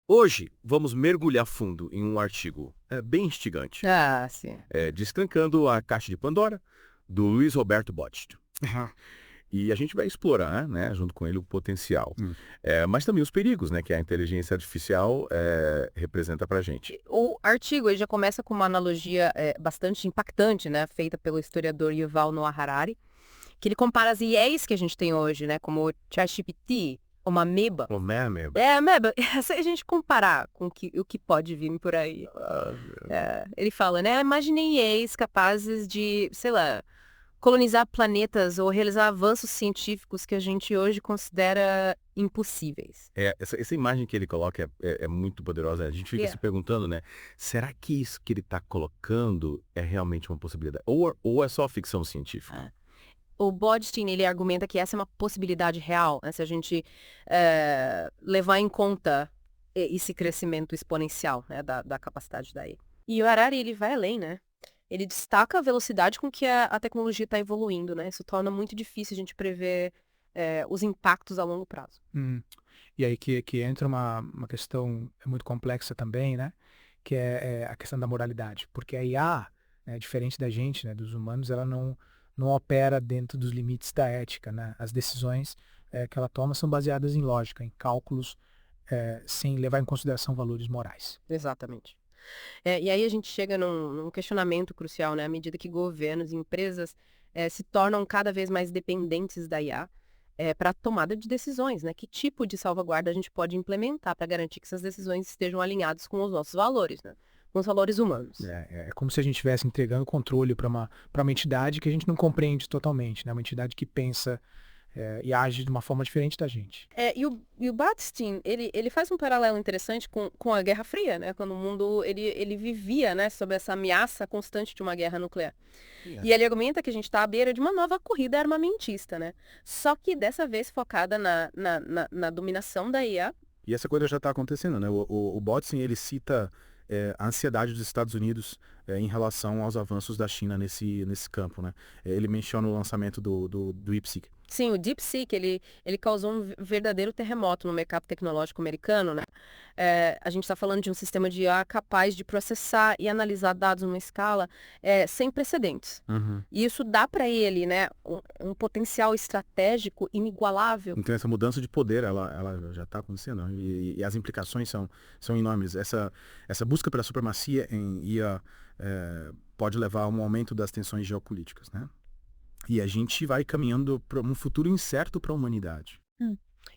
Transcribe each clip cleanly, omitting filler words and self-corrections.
Hoje, vamos mergulhar fundo em um artigo bem instigante, Ah, sim. Descancando a Caixa de Pandora, do Luiz Roberto Botti. Aham. E a gente vai explorar, né, junto com ele, o potencial, Hum. mas também os perigos, né, que a inteligência artificial representa para a gente. O artigo ele já começa com uma analogia bastante impactante, né, feita pelo historiador Yuval Noah Harari, que ele compara as IAs que a gente tem hoje, né, como o ChatGPT, uma ameba. O meme, Ameba, se a gente comparar com o que pode vir por aí. Ele fala, né, imaginem IAs capazes de, sei lá, colonizar planetas ou realizar avanços científicos que a gente hoje considera impossíveis. essa imagem que ele coloca é muito poderosa. A gente fica se perguntando, né, será que isso que ele está colocando é realmente uma possibilidade? Ou é só ficção científica? Ah. O Botstein, ele argumenta que essa é uma possibilidade real, né, se a gente levar em conta esse crescimento exponencial, né, da capacidade da AI. E o Harari, ele vai além, né? Ele destaca a velocidade com que a tecnologia está evoluindo, né? Isso torna muito difícil a gente prever os impactos a longo prazo. E aí que entra uma questão muito complexa também, né? Que é a questão da moralidade. Porque a IA, né, diferente da gente, né, dos humanos, ela não opera dentro dos limites da ética, né? As decisões que ela toma são baseadas em lógica, em cálculos, sem levar em consideração valores morais. Exatamente. E aí a gente chega num questionamento crucial, né? À medida que governos e empresas se tornam cada vez mais dependentes da IA para a tomada de decisões, né? Que tipo de salvaguarda a gente pode implementar para garantir que essas decisões estejam alinhadas com os nossos valores, né? Com os valores humanos. É como se a gente estivesse entregando o controle para uma entidade que a gente não compreende totalmente, né? Uma entidade que pensa e age de uma forma diferente da gente. E o Botstein, ele faz um paralelo interessante com a Guerra Fria, né? Quando o mundo ele vivia, né, sob essa ameaça constante de uma guerra nuclear. E ele argumenta que a gente está à beira de uma nova corrida armamentista, né? Só que dessa vez focada na dominação da IA. E essa coisa já está acontecendo, né? O Botsin, ele cita a ansiedade dos Estados Unidos em relação aos avanços da China nesse campo, né? Ele menciona o lançamento do DeepSeek. Sim, o DeepSeek, ele causou um verdadeiro terremoto no mercado tecnológico americano, né? A gente está falando de um sistema de IA capaz de processar e analisar dados numa escala sem precedentes. E isso dá para ele, né, um potencial estratégico inigualável. Então essa mudança de poder, ela já está acontecendo, né? E as implicações são enormes. Essa busca pela supremacia em IA pode levar a um aumento das tensões geopolíticas, né? E a gente vai caminhando para um futuro incerto para a humanidade.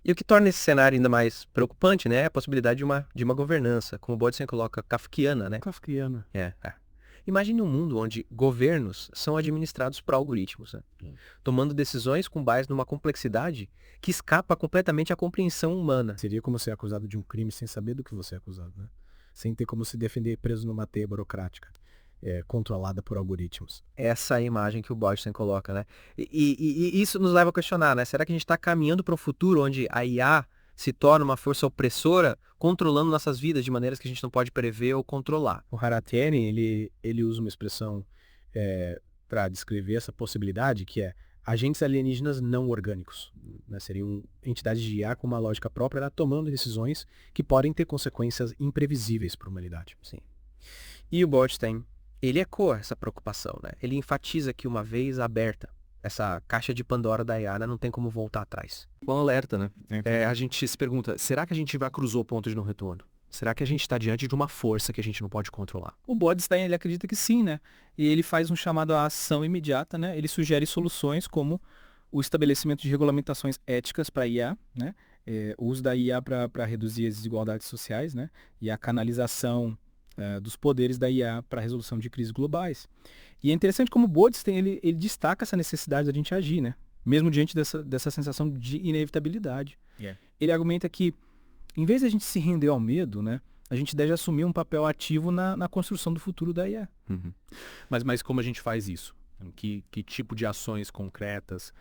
E o que torna esse cenário ainda mais preocupante, né, é a possibilidade de uma governança, como o Bodsen coloca, kafkiana, né? Kafkiana. Imagine um mundo onde governos são administrados por algoritmos, né? Tomando decisões com base numa complexidade que escapa completamente à compreensão humana. Seria como ser acusado de um crime sem saber do que você é acusado, né? Sem ter como se defender preso numa teia burocrática, controlada por algoritmos. Essa é a imagem que o Bodsen coloca, né? E isso nos leva a questionar, né? Será que a gente está caminhando para um futuro onde a IA se torna uma força opressora, controlando nossas vidas de maneiras que a gente não pode prever ou controlar? O Haratieri, ele usa uma expressão para descrever essa possibilidade, que é agentes alienígenas não orgânicos, né? Seriam entidades de IA com uma lógica própria, ela tomando decisões que podem ter consequências imprevisíveis para a humanidade. Sim. E o Botstein, ele ecoa essa preocupação, né? Ele enfatiza que uma vez aberta, essa caixa de Pandora da IA não tem como voltar atrás. Um alerta, né? A gente se pergunta, será que a gente já cruzou o ponto de não retorno? Será que a gente está diante de uma força que a gente não pode controlar? O Botstein, ele acredita que sim, né? E ele faz um chamado à ação imediata, né? Ele sugere soluções como o estabelecimento de regulamentações éticas para a IA, né? O uso da IA para reduzir as desigualdades sociais, né? E a canalização dos poderes da IA para a resolução de crises globais. E é interessante como o Botstein, ele destaca essa necessidade da gente agir, né? Mesmo diante dessa sensação de inevitabilidade. Ele argumenta que, em vez de a gente se render ao medo, né, a gente deve assumir um papel ativo na construção do futuro da IA. Mas como a gente faz isso? Que tipo de ações concretas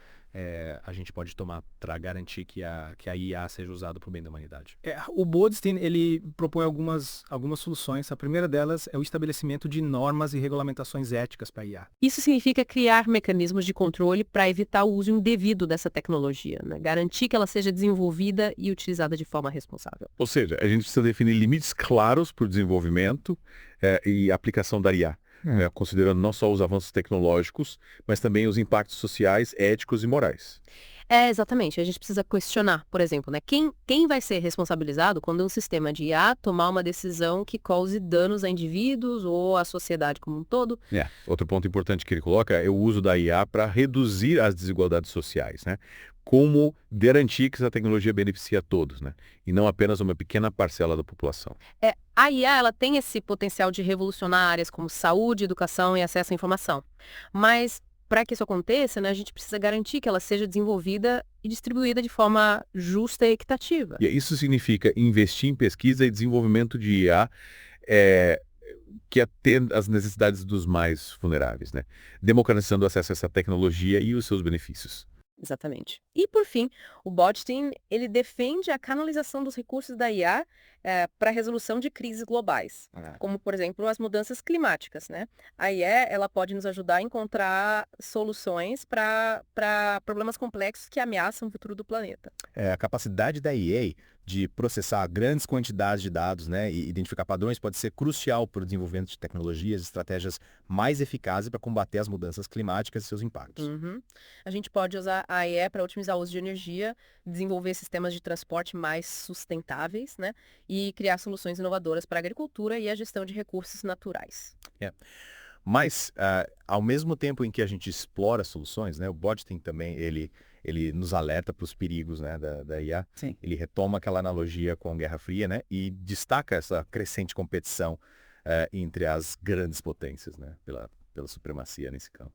a gente pode tomar para garantir que a IA seja usada para o bem da humanidade? O Boostein, ele propõe algumas soluções. A primeira delas é o estabelecimento de normas e regulamentações éticas para a IA. Isso significa criar mecanismos de controle para evitar o uso indevido dessa tecnologia, né? Garantir que ela seja desenvolvida e utilizada de forma responsável. Ou seja, a gente precisa definir limites claros para o desenvolvimento e aplicação da IA. Considerando não só os avanços tecnológicos, mas também os impactos sociais, éticos e morais. Exatamente. A gente precisa questionar, por exemplo, né? Quem vai ser responsabilizado quando um sistema de IA tomar uma decisão que cause danos a indivíduos ou à sociedade como um todo? Outro ponto importante que ele coloca é o uso da IA para reduzir as desigualdades sociais, né? Como garantir que essa tecnologia beneficia a todos, né? E não apenas uma pequena parcela da população. A IA ela tem esse potencial de revolucionar áreas como saúde, educação e acesso à informação. Mas, para que isso aconteça, né, a gente precisa garantir que ela seja desenvolvida e distribuída de forma justa e equitativa. E isso significa investir em pesquisa e desenvolvimento de IA que atenda às necessidades dos mais vulneráveis, né? Democratizando o acesso a essa tecnologia e os seus benefícios. Exatamente. E, por fim, o Botstein, ele defende a canalização dos recursos da IA para a resolução de crises globais, como, por exemplo, as mudanças climáticas, né? A IA, ela pode nos ajudar a encontrar soluções para problemas complexos que ameaçam o futuro do planeta. A capacidade da IA de processar grandes quantidades de dados, né, e identificar padrões pode ser crucial para o desenvolvimento de tecnologias e estratégias mais eficazes para combater as mudanças climáticas e seus impactos. A gente pode usar a IA para otimizar o uso de energia, desenvolver sistemas de transporte mais sustentáveis, né, e criar soluções inovadoras para a agricultura e a gestão de recursos naturais. Mas, ao mesmo tempo em que a gente explora soluções, né, o Botstein também, ele nos alerta para os perigos, né, da IA. Sim. Ele retoma aquela analogia com a Guerra Fria, né, e destaca essa crescente competição entre as grandes potências, né, pela supremacia nesse campo.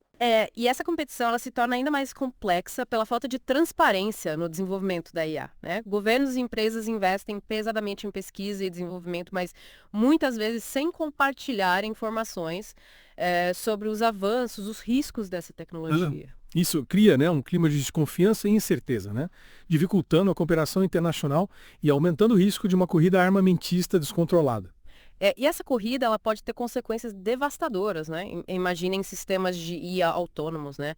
E essa competição ela se torna ainda mais complexa pela falta de transparência no desenvolvimento da IA, né? Governos e empresas investem pesadamente em pesquisa e desenvolvimento, mas muitas vezes sem compartilhar informações sobre os avanços, os riscos dessa tecnologia. Isso cria, né, um clima de desconfiança e incerteza, né, dificultando a cooperação internacional e aumentando o risco de uma corrida armamentista descontrolada. E essa corrida ela pode ter consequências devastadoras, né? Imaginem sistemas de IA autônomos, né?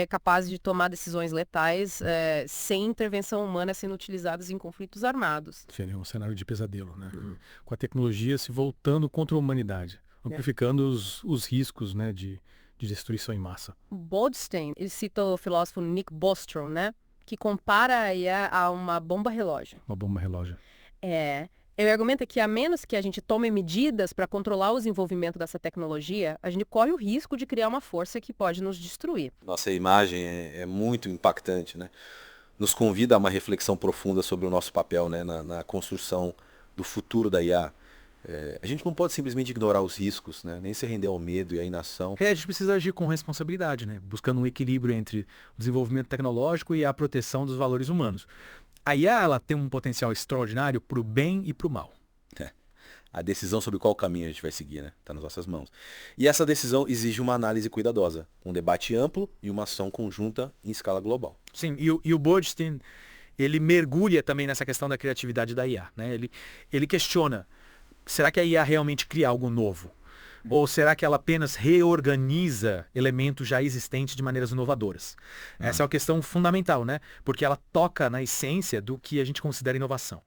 Capazes de tomar decisões letais sem intervenção humana sendo utilizados em conflitos armados. Seria um cenário de pesadelo, né? Com a tecnologia se voltando contra a humanidade, amplificando os riscos, né, de destruição em massa. Botstein, ele cita o filósofo Nick Bostrom, né? Que compara a IA a uma bomba relógio. Uma bomba relógio. Ele argumenta que a menos que a gente tome medidas para controlar o desenvolvimento dessa tecnologia, a gente corre o risco de criar uma força que pode nos destruir. Nossa imagem é muito impactante, né? Nos convida a uma reflexão profunda sobre o nosso papel, né, na construção do futuro da IA. A gente não pode simplesmente ignorar os riscos, né? Nem se render ao medo e à inação. A gente precisa agir com responsabilidade, né? Buscando um equilíbrio entre o desenvolvimento tecnológico e a proteção dos valores humanos. A IA ela tem um potencial extraordinário para o bem e para o mal. A decisão sobre qual caminho a gente vai seguir, né? Está nas nossas mãos. E essa decisão exige uma análise cuidadosa, um debate amplo e uma ação conjunta em escala global. Sim, e o Botstein, ele mergulha também nessa questão da criatividade da IA, né? Ele questiona, será que a IA realmente cria algo novo? Ou será que ela apenas reorganiza elementos já existentes de maneiras inovadoras? Essa é uma questão fundamental, né? Porque ela toca na essência do que a gente considera inovação.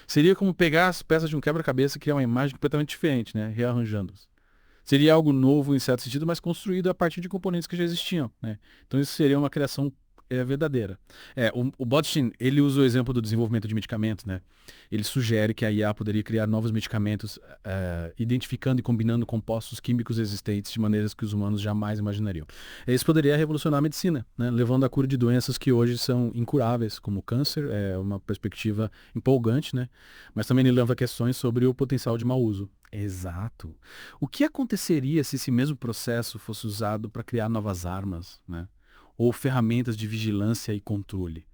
Seria como pegar as peças de um quebra-cabeça e criar uma imagem completamente diferente, né? Rearranjando-as. Seria algo novo em certo sentido, mas construído a partir de componentes que já existiam, né? Então isso seria uma criação verdadeira. O Botstein, ele usa o exemplo do desenvolvimento de medicamentos, né? Ele sugere que a IA poderia criar novos medicamentos, identificando e combinando compostos químicos existentes de maneiras que os humanos jamais imaginariam. Isso poderia revolucionar a medicina, né? Levando à cura de doenças que hoje são incuráveis, como o câncer, uma perspectiva empolgante, né? Mas também ele leva questões sobre o potencial de mau uso. Exato. O que aconteceria se esse mesmo processo fosse usado para criar novas armas, né? Ou ferramentas de vigilância e controle?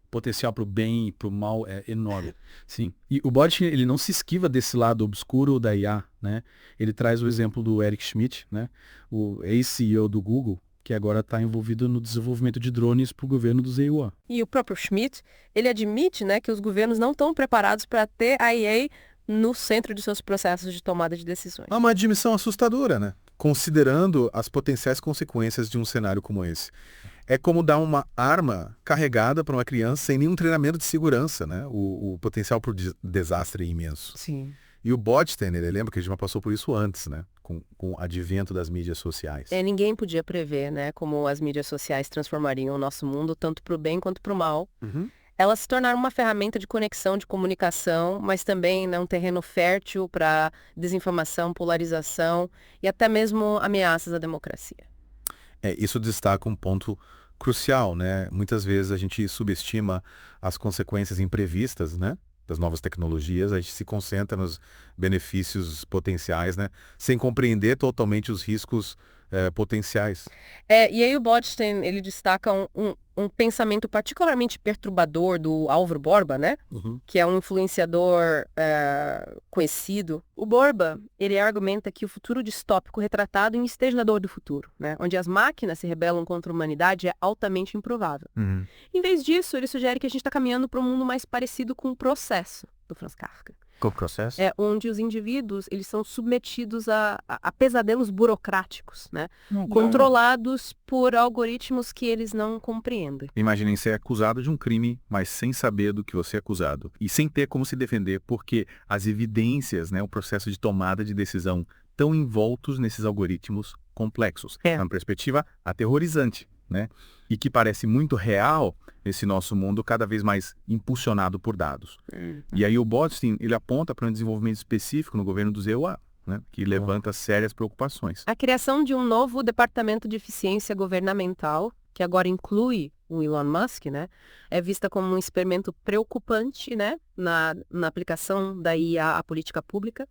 O potencial para o bem e para o mal é enorme. Sim. E o Botstein, ele não se esquiva desse lado obscuro da IA, né? Ele traz o exemplo do Eric Schmidt, né? O ex-CEO do Google, que agora está envolvido no desenvolvimento de drones para o governo do EUA. E o próprio Schmidt, ele admite, né, que os governos não estão preparados para ter a IA no centro de seus processos de tomada de decisões. É uma admissão assustadora, né? Considerando as potenciais consequências de um cenário como esse. É como dar uma arma carregada para uma criança sem nenhum treinamento de segurança, né? O potencial para o desastre é imenso. Sim. E o Botstein, ele lembra que a gente já passou por isso antes, né? Com o advento das mídias sociais. Ninguém podia prever, né, como as mídias sociais transformariam o nosso mundo, tanto para o bem quanto para o mal. Uhum. Elas se tornaram uma ferramenta de conexão, de comunicação, mas também um terreno fértil para desinformação, polarização e até mesmo ameaças à democracia. Isso destaca um ponto crucial, né? Muitas vezes a gente subestima as consequências imprevistas, né, das novas tecnologias, a gente se concentra nos benefícios potenciais, né, sem compreender totalmente os riscos potenciais. E aí o Botstein, ele destaca um pensamento particularmente perturbador do Álvaro Borba, né? Uhum. Que é um influenciador conhecido. O Borba, ele argumenta que o futuro distópico retratado em Exterminador do Futuro, né, onde as máquinas se rebelam contra a humanidade, é altamente improvável. Uhum. Em vez disso, ele sugere que a gente está caminhando para um mundo mais parecido com o Processo, do Franz Kafka. Qual o processo? Onde os indivíduos, eles são submetidos a pesadelos burocráticos, né? Controlados por algoritmos que eles não compreendem. Imaginem ser acusado de um crime, mas sem saber do que você é acusado. E sem ter como se defender, porque as evidências, né, o processo de tomada de decisão, estão envoltos nesses algoritmos complexos. É uma perspectiva aterrorizante, né? E que parece muito real nesse nosso mundo cada vez mais impulsionado por dados. E aí o Botstein, ele aponta para um desenvolvimento específico no governo do EUA, né, que levanta sérias preocupações. A criação de um novo departamento de eficiência governamental, que agora inclui o Elon Musk, né, é vista como um experimento preocupante, né, na aplicação da IA à política pública.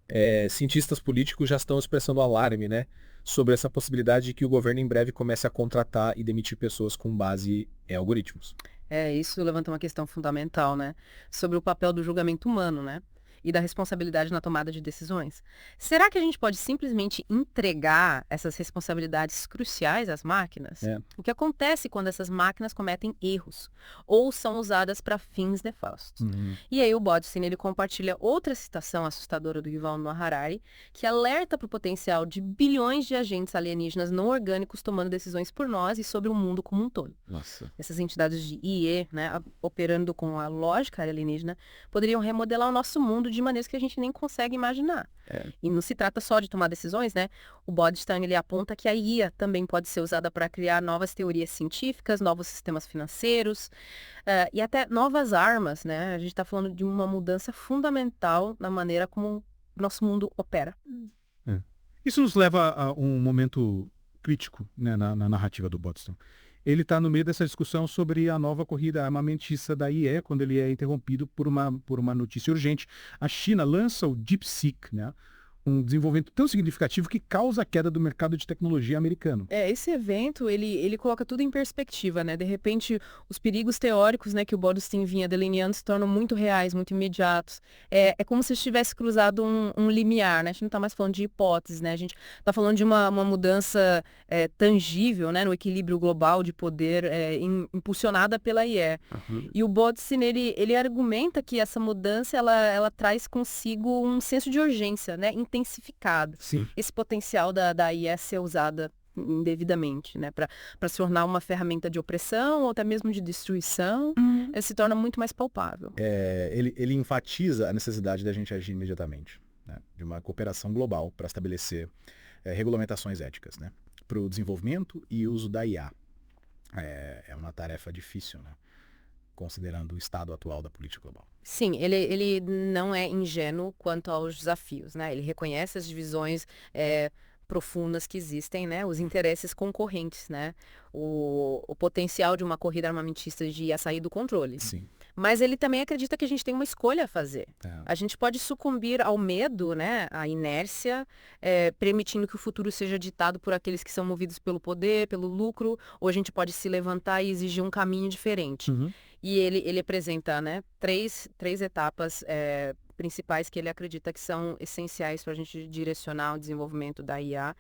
Cientistas políticos já estão expressando alarme, né, sobre essa possibilidade de que o governo em breve comece a contratar e demitir pessoas com base em algoritmos. Isso levanta uma questão fundamental, né, sobre o papel do julgamento humano, né, e da responsabilidade na tomada de decisões. Será que a gente pode simplesmente entregar essas responsabilidades cruciais às máquinas? O que acontece quando essas máquinas cometem erros ou são usadas para fins nefastos? E aí o Botstein, ele compartilha outra citação assustadora do Yuval Noah Harari, que alerta para o potencial de bilhões de agentes alienígenas não orgânicos tomando decisões por nós e sobre o mundo como um todo. Nossa. Essas entidades de IE, né, operando com a lógica alienígena, poderiam remodelar o nosso mundo de maneiras que a gente nem consegue imaginar. E não se trata só de tomar decisões, né? O Botstein, ele aponta que a IA também pode ser usada para criar novas teorias científicas, novos sistemas financeiros e até novas armas, né? A gente está falando de uma mudança fundamental na maneira como o nosso mundo opera. Isso nos leva a um momento crítico, né, na narrativa do Botstein. Ele está no meio dessa discussão sobre a nova corrida armamentista da IE, quando ele é interrompido por uma notícia urgente. A China lança o DeepSeek, né? Um desenvolvimento tão significativo que causa a queda do mercado de tecnologia americano. Esse evento, ele coloca tudo em perspectiva, né? De repente, os perigos teóricos, né, que o Botstein vinha delineando se tornam muito reais, muito imediatos. É como se tivesse cruzado um limiar, né? A gente não está mais falando de hipóteses, né? A gente está falando de uma mudança tangível, né, no equilíbrio global de poder impulsionada pela IE. E o Botstein, ele argumenta que essa mudança, ela traz consigo um senso de urgência, né? Intensificado. Sim. Esse potencial da IE ser usada indevidamente, né, para se tornar uma ferramenta de opressão ou até mesmo de destruição, se torna muito mais palpável. Ele enfatiza a necessidade da gente agir imediatamente, né, de uma cooperação global para estabelecer regulamentações éticas, né, para o desenvolvimento e uso da IA. É uma tarefa difícil, né, considerando o estado atual da política global. Sim, ele não é ingênuo quanto aos desafios, né? Ele reconhece as divisões profundas que existem, né? Os interesses concorrentes, né? O potencial de uma corrida armamentista de ia sair do controle. Sim. Mas ele também acredita que a gente tem uma escolha a fazer. A gente pode sucumbir ao medo, né? À inércia, permitindo que o futuro seja ditado por aqueles que são movidos pelo poder, pelo lucro, ou a gente pode se levantar e exigir um caminho diferente. E ele apresenta, né, três etapas principais que ele acredita que são essenciais para a gente direcionar o desenvolvimento da IA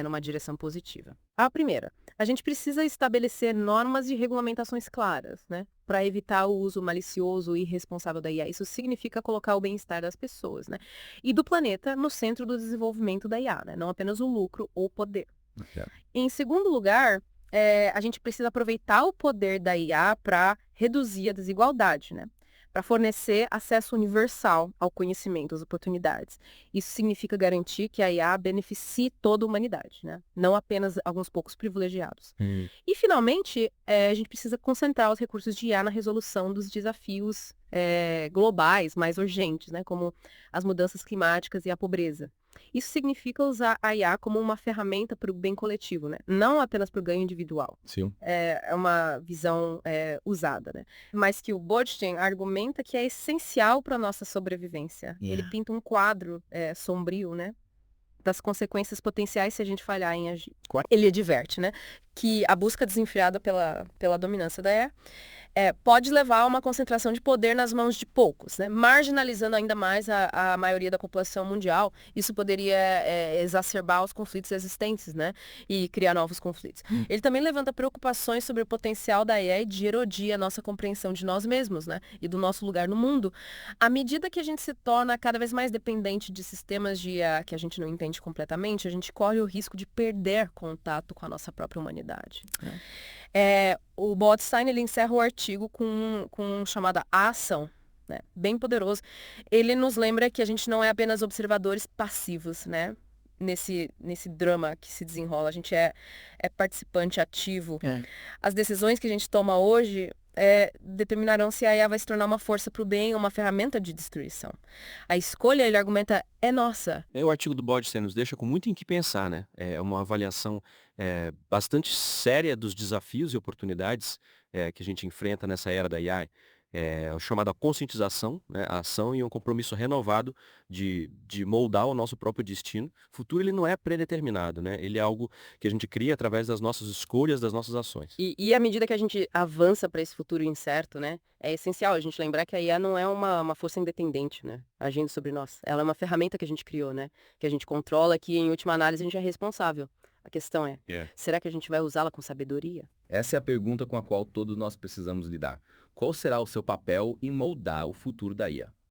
numa direção positiva. A primeira, a gente precisa estabelecer normas e regulamentações claras, né, para evitar o uso malicioso e irresponsável da IA. Isso significa colocar o bem-estar das pessoas, né, e do planeta no centro do desenvolvimento da IA, né, não apenas o lucro ou o poder. Em segundo lugar, a gente precisa aproveitar o poder da IA para reduzir a desigualdade, né? Para fornecer acesso universal ao conhecimento, às oportunidades. Isso significa garantir que a IA beneficie toda a humanidade, né? Não apenas alguns poucos privilegiados. E, finalmente, a gente precisa concentrar os recursos de IA na resolução dos desafios globais mais urgentes, né? Como as mudanças climáticas e a pobreza. Isso significa usar a IA como uma ferramenta para o bem coletivo, né? Não apenas para o ganho individual. Sim. É uma visão usada, né? Mas que o Botstein argumenta que é essencial para a nossa sobrevivência. Ele pinta um quadro sombrio, né, das consequências potenciais se a gente falhar em agir. Ele adverte, né, que a busca desenfreada pela dominância da IA pode levar a uma concentração de poder nas mãos de poucos, né? Marginalizando ainda mais a maioria da população mundial. Isso poderia exacerbar os conflitos existentes, né? E criar novos conflitos. Ele também levanta preocupações sobre o potencial da IA de erodir a nossa compreensão de nós mesmos, né? E do nosso lugar no mundo. À medida que a gente se torna cada vez mais dependente de sistemas de IA que a gente não entende completamente, a gente corre o risco de perder contato com a nossa própria humanidade. O Botstein, ele encerra o artigo com chamada A Ação, né? Bem poderoso. Ele nos lembra que a gente não é apenas observadores passivos, né? Nesse drama que se desenrola. A gente é participante ativo. As decisões que a gente toma hoje determinarão se a IA vai se tornar uma força para o bem ou uma ferramenta de destruição. A escolha, ele argumenta, é nossa. O artigo do Botstein nos deixa com muito em que pensar, né? É uma avaliação bastante séria dos desafios e oportunidades que a gente enfrenta nessa era da IA. O chamado conscientização, né, a ação e um compromisso renovado de moldar o nosso próprio destino. O futuro, ele não é predeterminado, né? Ele é algo que a gente cria através das nossas escolhas, das nossas ações. E à medida que a gente avança para esse futuro incerto, né, é essencial a gente lembrar que a IA não é uma força independente, né, agindo sobre nós. Ela é uma ferramenta que a gente criou, né, que a gente controla, que em última análise a gente é responsável. A questão é, será que a gente vai usá-la com sabedoria? Essa é a pergunta com a qual todos nós precisamos lidar. Qual será o seu papel em moldar o futuro da IA?